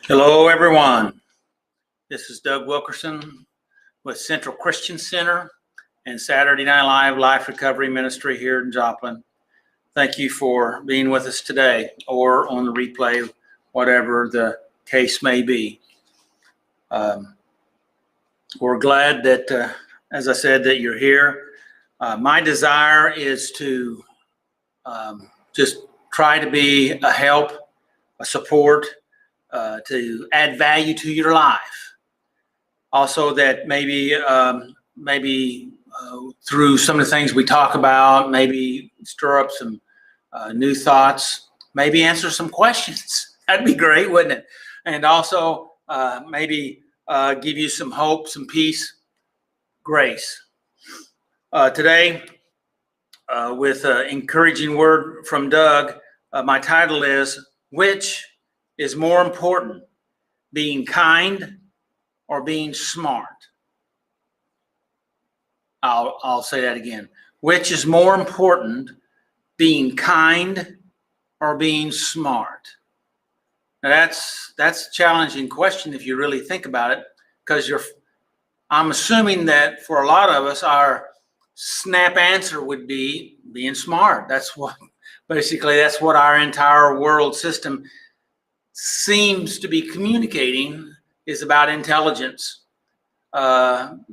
Hello, everyone. This is Doug Wilkerson with Central Christian Center and Saturday Night Live Life Recovery Ministry here in Joplin. Thank you for being with us today or on the replay, whatever the case may be. We're glad that, as I said, that you're here. My desire is to just try to be a help, a support, to add value to your life. Also, that maybe through some of the things we talk about, maybe stir up some new thoughts, maybe answer some questions. That'd be great, wouldn't it? And also maybe give you some hope, some peace, grace. Today, with an encouraging word from Doug, my title is, Which is more important, being kind or being smart? I'll say that again. Which is more important, being kind or being smart? Now that's a challenging question if you really think about it, because I'm assuming that for a lot of us, our snap answer would be being smart. That's what our entire world system seems to be communicating, is about intelligence,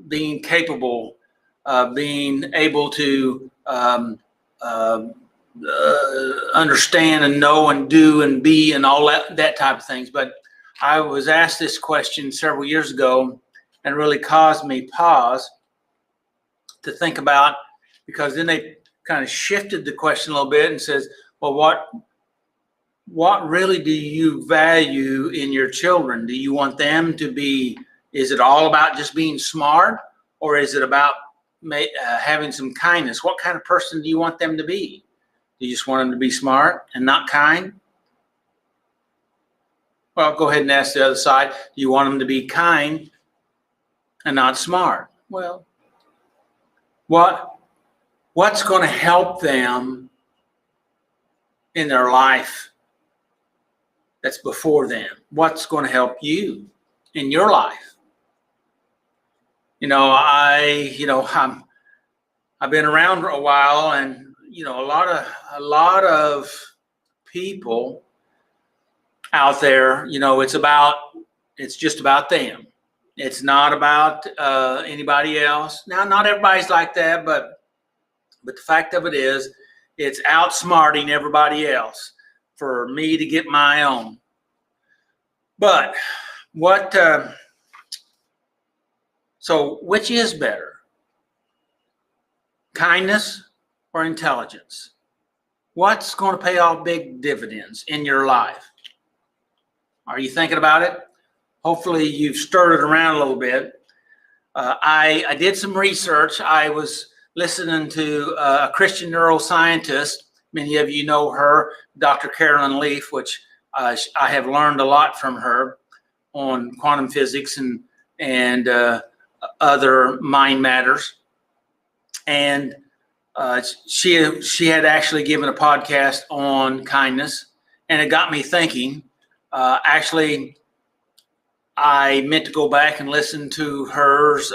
being capable, being able to understand and know and do and be and all that type of things. But I was asked this question several years ago and really caused me pause to think about, because then they kind of shifted the question a little bit and says, well, what really do you value in your children? Do you want them to be, is it all about just being smart, or is it about having some kindness? What kind of person do you want them to be? Do you just want them to be smart and not kind? Well, go ahead and ask the other side. Do you want them to be kind and not smart? Well, what's going to help them in their life that's before them? What's going to help you in your life? I've been around a while, and a lot of people out there, it's just about them. It's not about anybody else. Now, not everybody's like that, but the fact of it is, it's outsmarting everybody else for me to get my own. But so which is better? Kindness or intelligence? What's going to pay off big dividends in your life? Are you thinking about it? Hopefully you've stirred it around a little bit. I did some research. I was listening to a Christian neuroscientist. Many of you know her, Dr. Carolyn Leaf, which I have learned a lot from her on quantum physics and other mind matters. And she had actually given a podcast on kindness, and it got me thinking. Actually, I meant to go back and listen to hers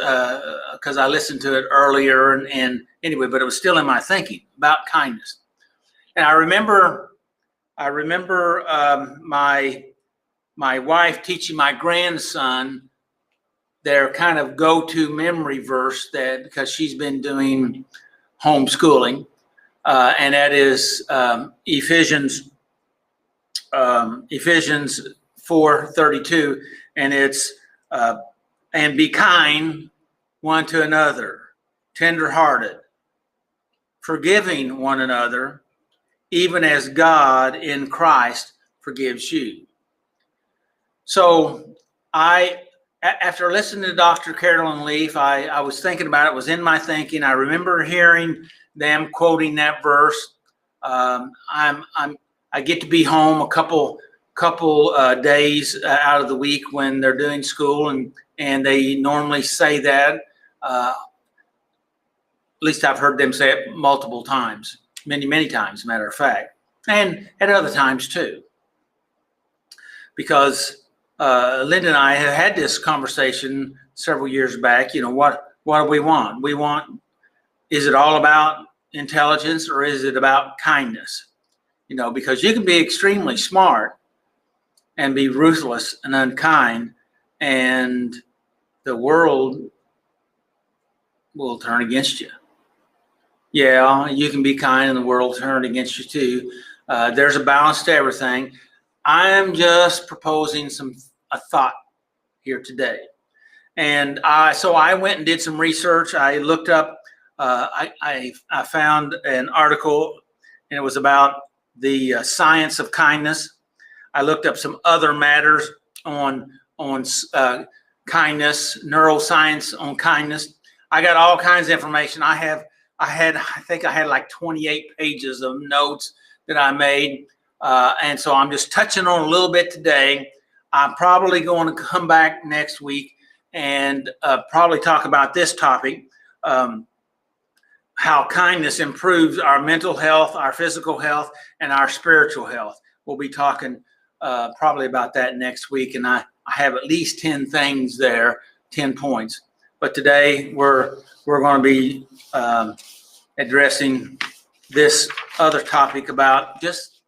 because I listened to it earlier, and anyway, but it was still in my thinking about kindness. And I remember my wife teaching my grandson their kind of go-to memory verse, that because she's been doing homeschooling, and that is Ephesians 4:32, and it's and be kind one to another, tender-hearted, forgiving one another, even as God in Christ forgives you. So after listening to Dr. Carolyn Leaf, I was thinking about it. It was in my thinking. I remember hearing them quoting that verse. I get to be home a couple days out of the week when they're doing school, and they normally say that. At least I've heard them say it multiple times, many times, matter of fact, and at other times too. Because Linda and I have had this conversation several years back. What do we want? Is it all about intelligence or is it about kindness? Because you can be extremely smart and be ruthless and unkind, and the world will turn against you. Yeah, you can be kind and the world will turn against you too. There's a balance to everything. I'm just proposing a thought here today. And so I went and did some research. I looked up, I found an article, and it was about the science of kindness. I looked up some other matters on kindness, neuroscience on kindness. I got all kinds of information. I think I had like 28 pages of notes that I made. And so I'm just touching on a little bit today. I'm probably going to come back next week and probably talk about this topic, how kindness improves our mental health, our physical health, and our spiritual health. We'll be talking probably about that next week. And I have at least 10 things there, 10 points. But today we're going to be addressing this other topic about just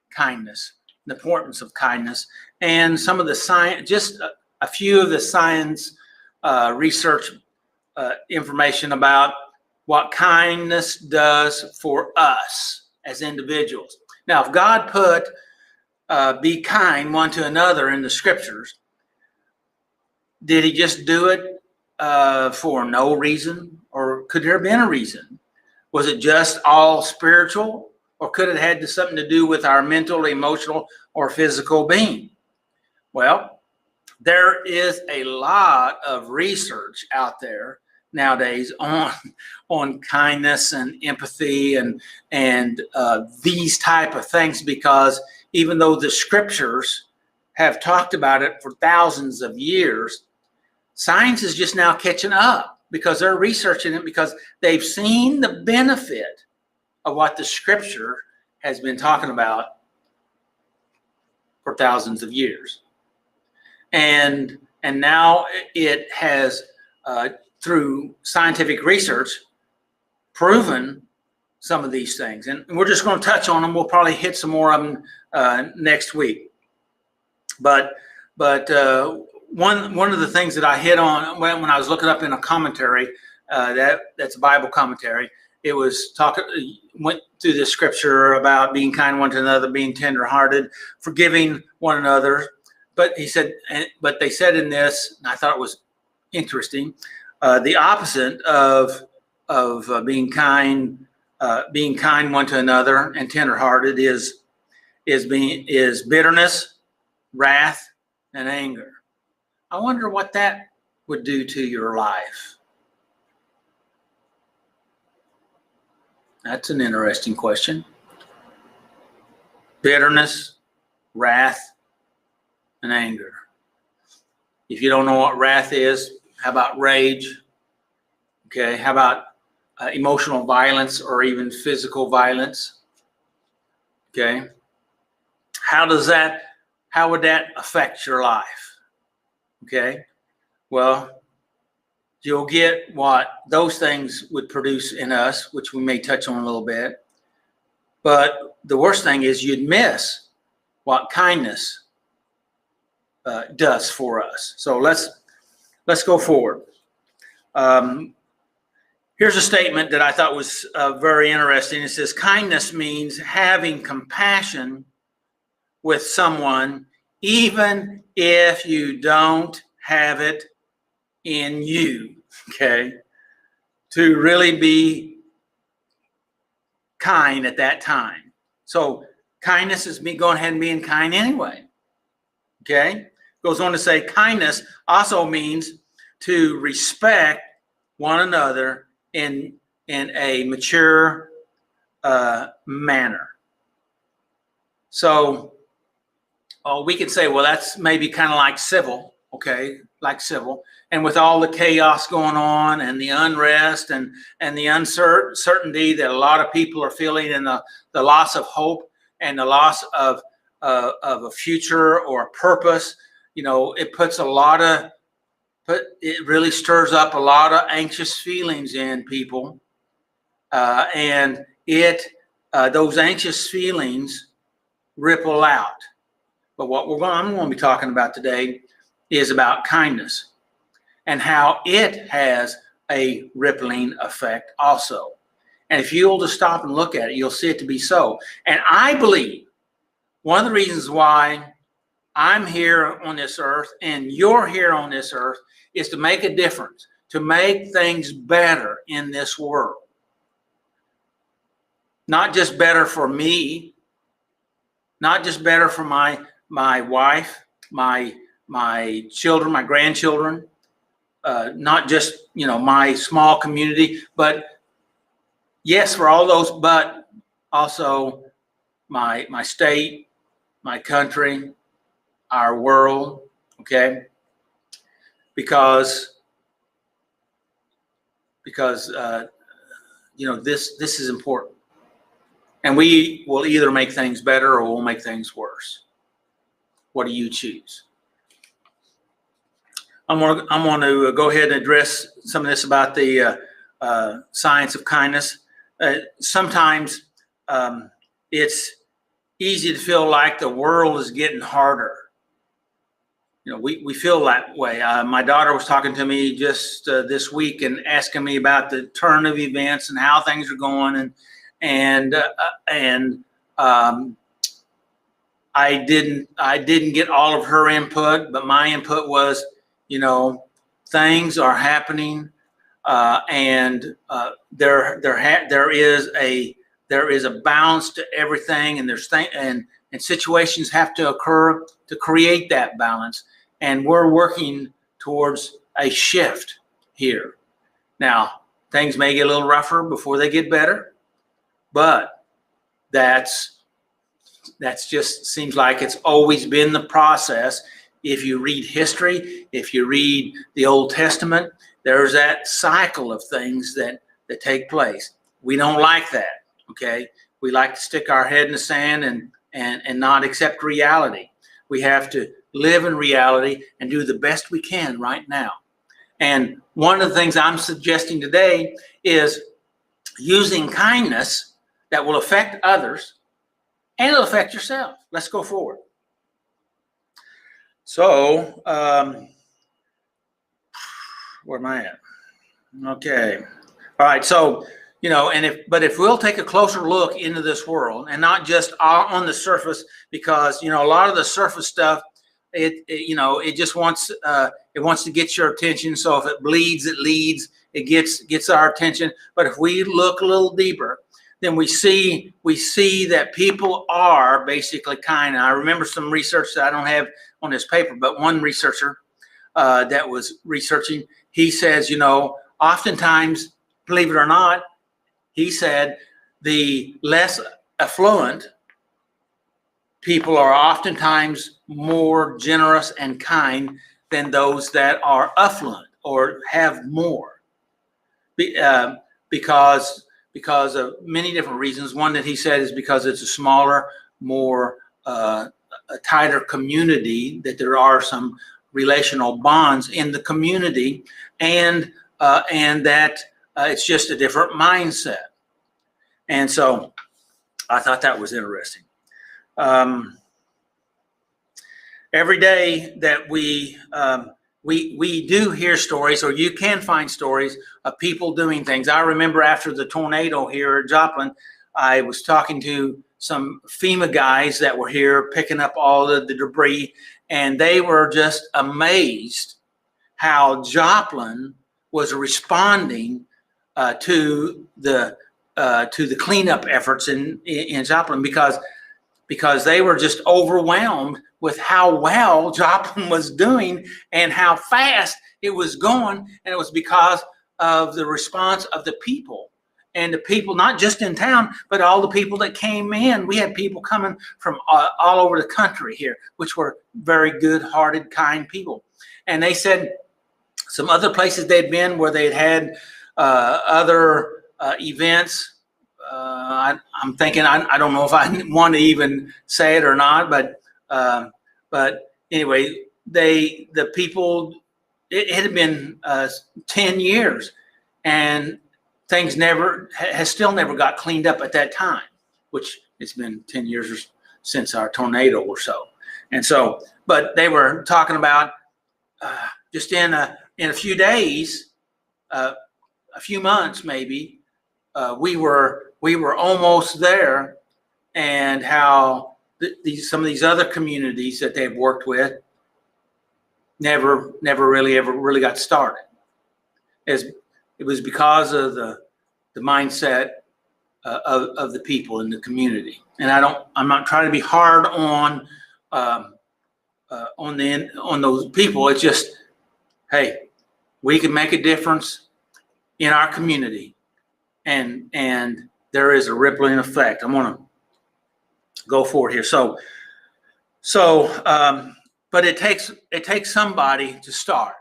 kindness, the importance of kindness, and some of the science, just a few of the science research information about what kindness does for us as individuals. Now, if God put be kind one to another in the scriptures, did he just do it for no reason, or could there have been a reason? Was it just all spiritual, or could it have had something to do with our mental, emotional, or physical being? Well, there is a lot of research out there nowadays on kindness and empathy and these type of things, because even though the scriptures have talked about it for thousands of years, science is just now catching up because they're researching it, because they've seen the benefit of what the scripture has been talking about for thousands of years. And now it has, through scientific research, proven some of these things. And we're just going to touch on them. We'll probably hit some more of them next week. But one of the things that I hit on when I was looking up in a commentary, that's a Bible commentary, it was went through the scripture about being kind one to another, being tenderhearted, forgiving one another. But he said, but they said in this, and I thought it was interesting, the opposite of being kind one to another and tenderhearted is bitterness, wrath, and anger. I wonder what that would do to your life. That's an interesting question. Bitterness, wrath, and anger. If you don't know what wrath is, how about rage? Okay, how about emotional violence or even physical violence? Okay, how would that affect your life? Okay, well, you'll get what those things would produce in us, which we may touch on a little bit. But the worst thing is you'd miss what kindness does for us. So let's go forward. Here's a statement that I thought was very interesting. It says, kindness means having compassion with someone, even if you don't have it in you. Okay, to really be kind at that time. So kindness is me going ahead and being kind anyway. Okay, goes on to say kindness also means to respect one another in a mature manner. So we could say, well, that's maybe kind of like civil. Okay, like civil. And with all the chaos going on and the unrest and the uncertainty that a lot of people are feeling, and the loss of hope and the loss of a future or a purpose, it puts a lot of, it really stirs up a lot of anxious feelings in people. And those anxious feelings ripple out. But what I'm going to be talking about today is about kindness and how it has a rippling effect also. And if you'll just stop and look at it, you'll see it to be so. And I believe one of the reasons why I'm here on this earth and you're here on this earth is to make a difference, to make things better in this world. Not just better for me, not just better for my wife, my children, my grandchildren, not just, my small community, but yes, for all those, but also my state, my country, our world, okay? Because this is important. And we will either make things better or we'll make things worse. What do you choose? I'm going to go ahead and address some of this about the science of kindness. Sometimes it's easy to feel like the world is getting harder. We feel that way. My daughter was talking to me just this week and asking me about the turn of events and how things are going, and I didn't get all of her input, but my input was, things are happening, and there is a balance to everything, and situations have to occur to create that balance, and we're working towards a shift here. Now, things may get a little rougher before they get better, but that's just seems like it's always been the process. If you read history, if you read the Old Testament, there's that cycle of things that take place. We don't like that, okay? We like to stick our head in the sand and not accept reality. We have to live in reality and do the best we can right now. And one of the things I'm suggesting today is using kindness that will affect others and it'll affect yourself. Let's go forward. So, where am I at? Okay. All right. So, if we'll take a closer look into this world and not just on the surface, because, a lot of the surface stuff, it just wants, it wants to get your attention. So if it bleeds, it leads, it gets our attention. But if we look a little deeper, then we see that people are basically kind. And I remember some research that I don't have on this paper, but one researcher that was researching, he says, oftentimes, believe it or not, he said the less affluent people are oftentimes more generous and kind than those that are affluent or have more, because of many different reasons. One that he said is because it's a smaller, more a tighter community, that there are some relational bonds in the community, and that it's just a different mindset. And so I thought that was interesting. Every day that we do hear stories, or you can find stories of people doing things. I remember after the tornado here at Joplin, I was talking to some FEMA guys that were here picking up all the debris, and they were just amazed how Joplin was responding to the cleanup efforts in Joplin, because they were just overwhelmed with how well Joplin was doing and how fast it was going. And it was because of the response of the people, and the people not just in town, but all the people that came in. We had people coming from all over the country here, which were very good-hearted, kind people. And they said some other places they'd been where they'd had other events. I'm thinking, I don't know if I want to even say it or not, but anyway, the people, it had been 10 years, and things has still never got cleaned up at that time, which it's been 10 years since our tornado or so. And so, but they were talking about just in a few days, a few months maybe, we were almost there, and how some of these other communities that they've worked with never really ever got started. It was because of the mindset of the people in the community. And I'm not trying to be hard on those people. It's just, hey, we can make a difference in our community, and there is a rippling effect. I'm gonna go forward here. But it takes somebody to start,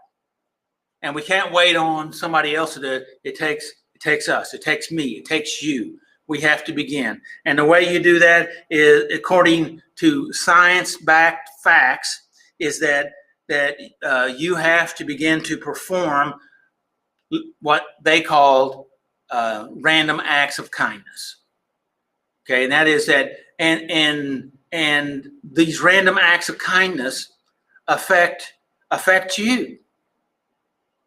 and we can't wait on somebody else to do it. It takes us. It takes me. It takes you. We have to begin. And the way you do that is, according to science-backed facts, is that you have to begin to perform what they called random acts of kindness. Okay, and that is that, and these random acts of kindness affect you.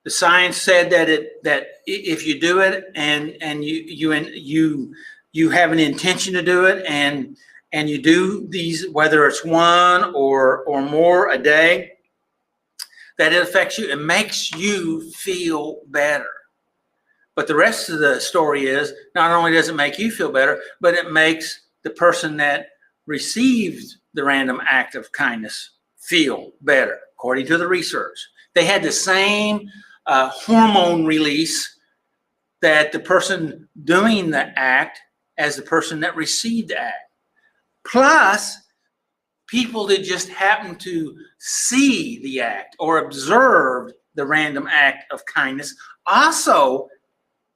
The science said that if you do it and you have an intention to do it, and you do these, whether it's one or more a day, that it affects you. It makes you feel better. But the rest of the story is, not only does it make you feel better, but it makes the person that received the random act of kindness feel better, according to the research. They had the same hormone release that the person doing the act as the person that received the act. Plus, people that just happened to see the act or observed the random act of kindness also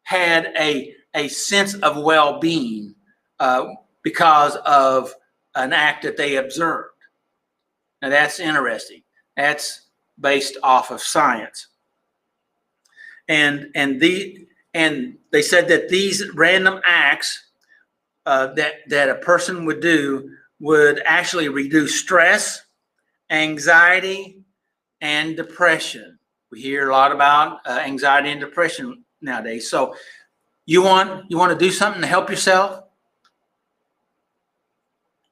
had a sense of well-being because of an act that they observed. Now that's interesting. That's based off of science. And they said that these random acts that a person would do would actually reduce stress, anxiety, and depression. We hear a lot about anxiety and depression nowadays. So you want to do something to help yourself?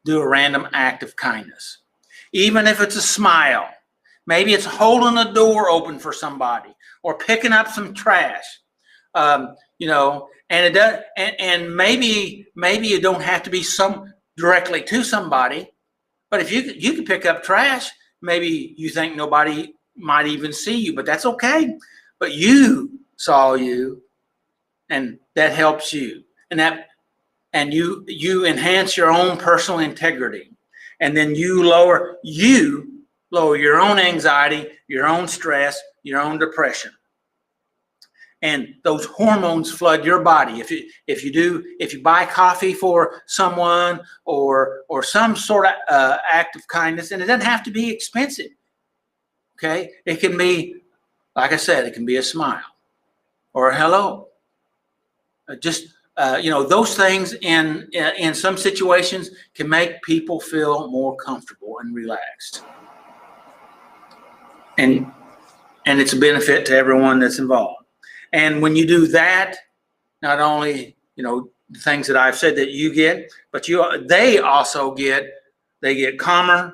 Do a random act of kindness. Even if it's a smile. Maybe it's holding a door open for somebody, or picking up some trash. And it does, and maybe you don't have to be directly to somebody, but if you can pick up trash, maybe you think nobody might even see you, but that's okay. But you saw you, and that helps you, and you enhance your own personal integrity, and then you lower your own anxiety, your own stress, your own depression. And those hormones flood your body. If you buy coffee for someone or some sort of act of kindness, and it doesn't have to be expensive. Okay, it can be, like I said, it can be a smile or a hello. Those things in some situations can make people feel more comfortable and relaxed. And it's a benefit to everyone that's involved. And when you do that, not only, the things that I've said that you get, but they also get calmer.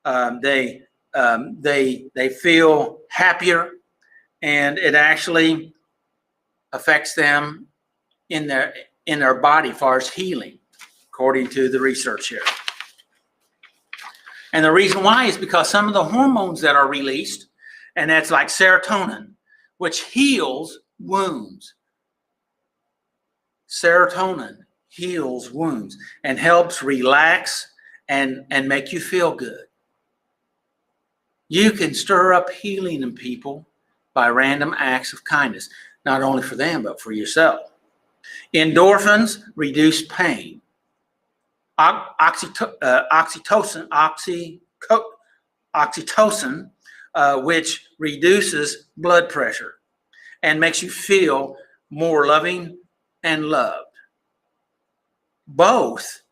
They feel happier, and it actually affects them in their body as far as healing, according to the research here. And the reason why is because some of the hormones that are released, and that's like serotonin, which heals wounds. Serotonin heals wounds and helps relax and make you feel good. You can stir up healing in people by random acts of kindness, not only for them, but for yourself. Endorphins reduce pain. Oxytocin oxytocin, which reduces blood pressure and makes you feel more loving and loved. Both,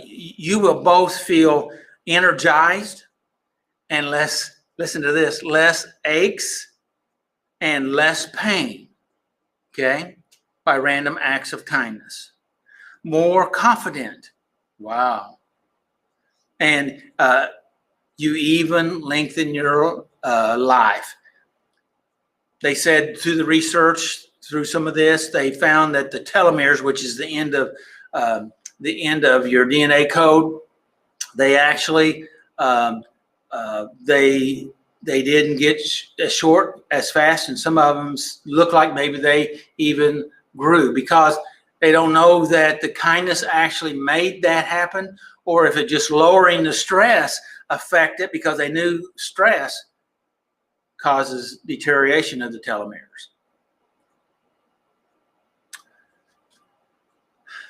you will both feel energized and less, listen to this, less aches and less pain, okay, by random acts of kindness. More confident, wow. And you even lengthen your life. They said through the research, through some of this, they found that the telomeres, which is the end of your DNA code, they actually they didn't get as short as fast, and some of them look like maybe they even grew, because they don't know that the kindness actually made that happen, or if it just lowering the stress affected, because they knew stress causes deterioration of the telomeres.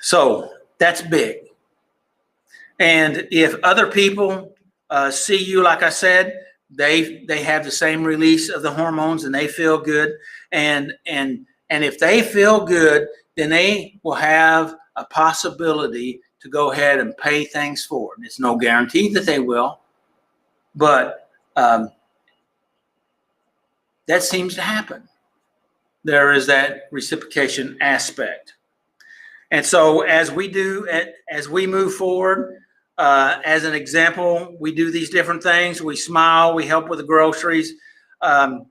So that's big. And if other people see you, like I said, they have the same release of the hormones and they feel good. And if they feel good, then they will have a possibility to go ahead and pay things forward. It's no guarantee that they will, but that seems to happen. There is that reciprocation aspect. And so as we move forward, as an example, we do these different things. We smile, we help with the groceries. And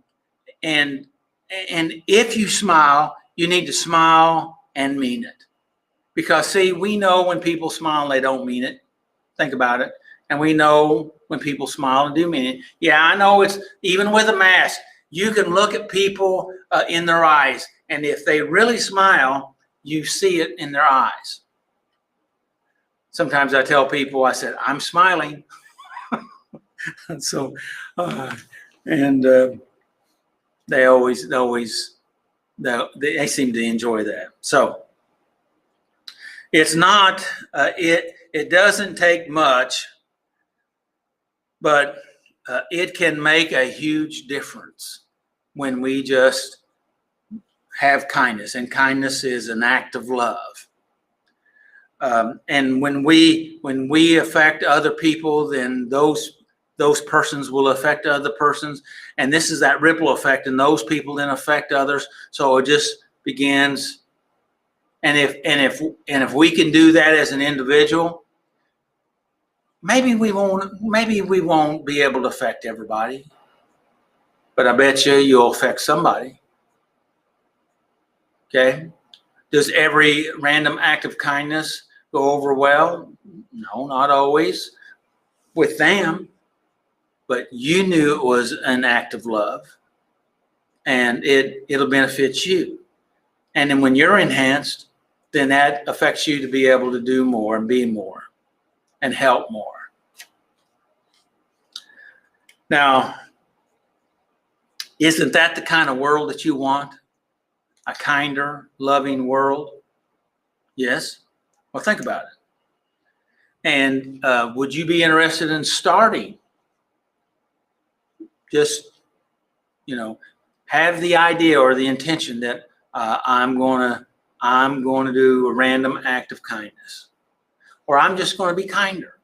if you smile, you need to smile and mean it. Because see, we know when people smile and they don't mean it. Think about it. And we know when people smile and do mean it. Yeah, I know it's even with a mask, you can look at people in their eyes. And if they really smile, you see it in their eyes. Sometimes I tell people, I said, I'm smiling. And so, they seem to enjoy that. So it's not, it doesn't take much, but it can make a huge difference when we just have kindness, and kindness is an act of love. And when we affect other people, then those persons will affect other persons, and this is that ripple effect, and those people then affect others. So it just begins. And if we can do that as an individual, maybe we won't be able to affect everybody, but I bet you'll affect somebody. Okay? Does every random act of kindness go over well? No, not always with them, but you knew it was an act of love, and it'll benefit you. And then when you're enhanced, then that affects you to be able to do more and be more and help more. Now, isn't that the kind of world that you want? A kinder, loving world? Yes? Well, think about it. And would you be interested in starting? Just, have the idea or the intention that I'm going to do a random act of kindness, or I'm just going to be kinder.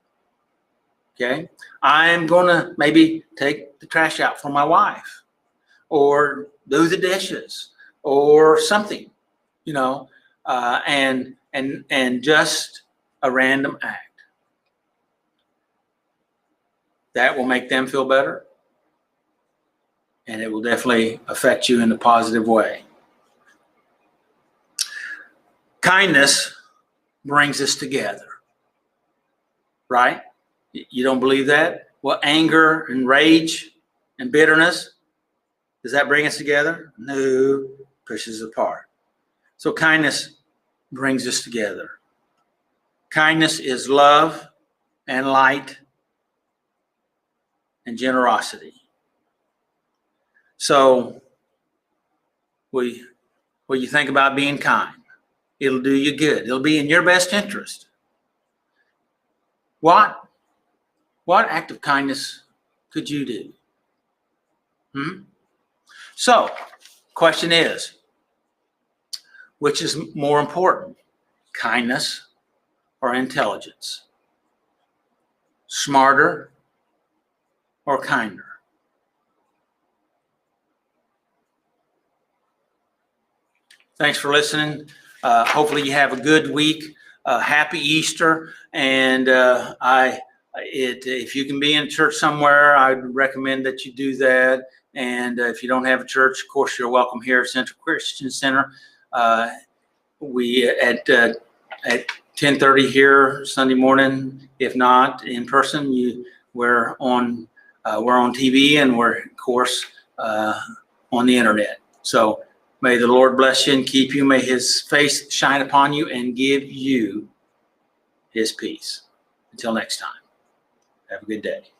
Okay? I'm going to maybe take the trash out for my wife, or do the dishes, or something, and just a random act. That will make them feel better, and it will definitely affect you in a positive way. Kindness brings us together, right? You don't believe that? Well, anger and rage and bitterness, does that bring us together? No, pushes us apart. So kindness brings us together. Kindness is love and light and generosity. So when you think about being kind, it'll do you good. It'll be in your best interest. What? What act of kindness could you do? So, question is, which is more important, kindness or intelligence? Smarter or kinder? Thanks for listening. Hopefully you have a good week. Happy Easter. And if you can be in church somewhere, I'd recommend that you do that. And if you don't have a church, of course, you're welcome here at Central Christian Center. We at 10:30 here Sunday morning. If not in person, we're on TV, and we're of course on the internet. So may the Lord bless you and keep you. May His face shine upon you and give you His peace. Until next time, have a good day.